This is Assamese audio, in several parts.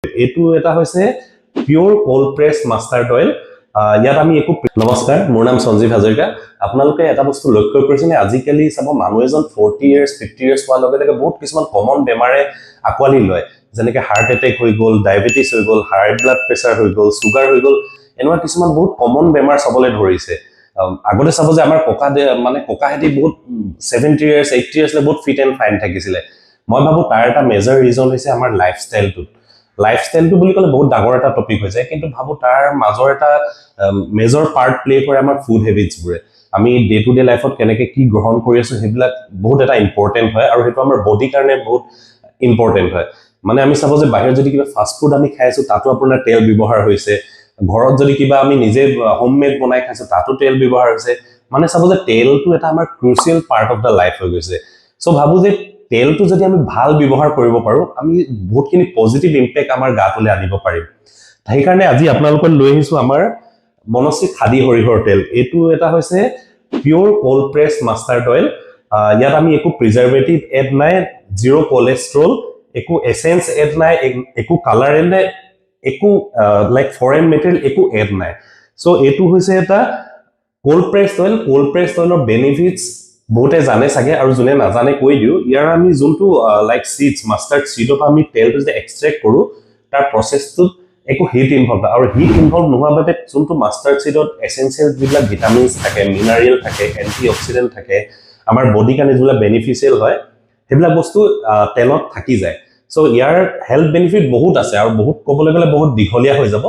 এইটো এটা হৈছে পিওৰ কোল্ড প্ৰেস মাস্টাৰ্ড অয়েল। ইয়াত আমি একো নমস্কাৰ, মোৰ নাম সঞ্জীৱ হাজৰিকা। আপোনালোকে এটা বস্তু লক্ষ্য কৰিছেনে, আজিকালি চাব মানুহ এজন 40 ইয়াৰ্স 50 ইয়াৰ্স হোৱাৰ লগে লগে বহুত কিছুমান কমন বেমাৰে আকোৱালি লয়, যেনেকৈ হাৰ্ট এটেক হৈ গ'ল, ডায়েবেটিছ হৈ গ'ল, হাই ব্লাড প্ৰেছাৰ হৈ গ'ল, চুগাৰ হৈ গ'ল, এনেকুৱা কিছুমান বহুত কমন বেমাৰ চাবলৈ ধৰিছে। আগতে চাব যে আমাৰ ককাহেঁতি বহুত 70 ইয়াৰ্স 80 ইয়াৰ্সলৈ বহুত ফিট এণ্ড ফাইন থাকিছিলে। মই ভাবো তাৰ এটা মেজৰ ৰিজন হৈছে আমাৰ লাইফষ্টাইলটো বুলি ক'লে বহুত ডাঙৰ এটা টপিক হৈ যায়, কিন্তু ভাবো তাৰ মাজৰ এটা মেজৰ পাৰ্ট প্লে কৰে আমাৰ ফুড হেবিটছবোৰে। আমি ডে টু ডে লাইফত কেনেকৈ কি গ্ৰহণ কৰি আছো সেইবিলাক বহুত এটা ইম্পৰ্টেণ্ট হয়, আৰু সেইটো আমাৰ বডিৰ কাৰণে বহুত ইম্পৰ্টেণ্ট হয়। মানে আমি চাব যে বাহিৰত যদি কিবা ফাষ্ট ফুড আমি খাই আছো, তাতো আপোনাৰ তেল ব্যৱহাৰ হৈছে। ঘৰত যদি কিবা আমি নিজে হোমমেড বনাই খাইছো, তাতো তেল ব্যৱহাৰ হৈছে। মানে চাব যে তেলটো এটা আমাৰ crucial part of the life হৈ গৈছে। চ' ভাবো যে তেলটো যদি আমি ভাল ব্যৱহাৰ কৰিব পাৰো, আমি বহুতখিনি পজিটিভ ইম্পেক্ট আমাৰ গাটোলৈ আনিব পাৰিম। সেইকাৰণে আজি আপোনালোকক লৈ আহিছো আমাৰ বনশ্ৰী খাদী সৰিয়হৰ তেল। এইটো এটা হৈছে pure cold press mustard oil. ইয়াত আমি একো প্ৰিজাৰ্ভেটিভ এড নাই, জিৰ' কোলেষ্ট্ৰল, একো এচেঞ্চ এড নাই, একো কালাৰ এড নাই, একো লাইক ফৰেন মেটেৰিয়েল একো এড নাই। চ' এইটো হৈছে এটা cold press oil. Cold press অইলৰ বেনিফিটছ বহুতে জানে চাগে, আৰু যোনে নাজানে কৈ দিও। ইয়াৰ আমি যোনটো লাইক চিডছ, মাষ্টাৰ্ড চিডৰ পৰা আমি তেলটো যে এক্সট্ৰেক্ট কৰো, তাৰ প্ৰচেছটোত একো হিট ইনভলভ নাই, আৰু হিট ইনভলভ নোহোৱাৰ বাবে যোনটো মাষ্টাৰ্ড চিডত এচেঞ্চিয়েল যিবিলাক ভিটামিনছ থাকে, মিনাৰেল থাকে, এণ্টি অক্সিডেণ্ট থাকে, আমাৰ বডিৰ কাৰণে যিবিলাক বেনিফিচিয়েল হয়, সেইবিলাক বস্তু তেলত থাকি যায়। চ' ইয়াৰ হেল্থ বেনিফিট বহুত আছে, আৰু বহুত ক'বলৈ গ'লে বহুত দীঘলীয়া হৈ যাব।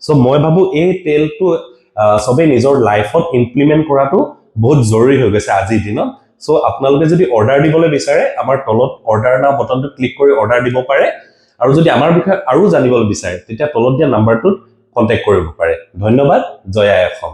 চ' মই ভাবো এই তেলটো সবেই নিজৰ লাইফত ইমপ্লিমেণ্ট কৰাটো বহুত জৰুৰী হৈ গৈছে আজিৰ দিনত। চ' আপোনালোকে যদি অৰ্ডাৰ দিবলৈ বিচাৰে, আমাৰ তলত অৰ্ডাৰ নাও বটনটো ক্লিক কৰি অৰ্ডাৰ দিব পাৰে, আৰু যদি আমাৰ বিষয়ে আৰু জানিবলৈ বিচাৰে, তেতিয়া তলত দিয়া নাম্বাৰটোত কণ্টেক্ট কৰিব পাৰে। ধন্যবাদ। জয় আই অসম।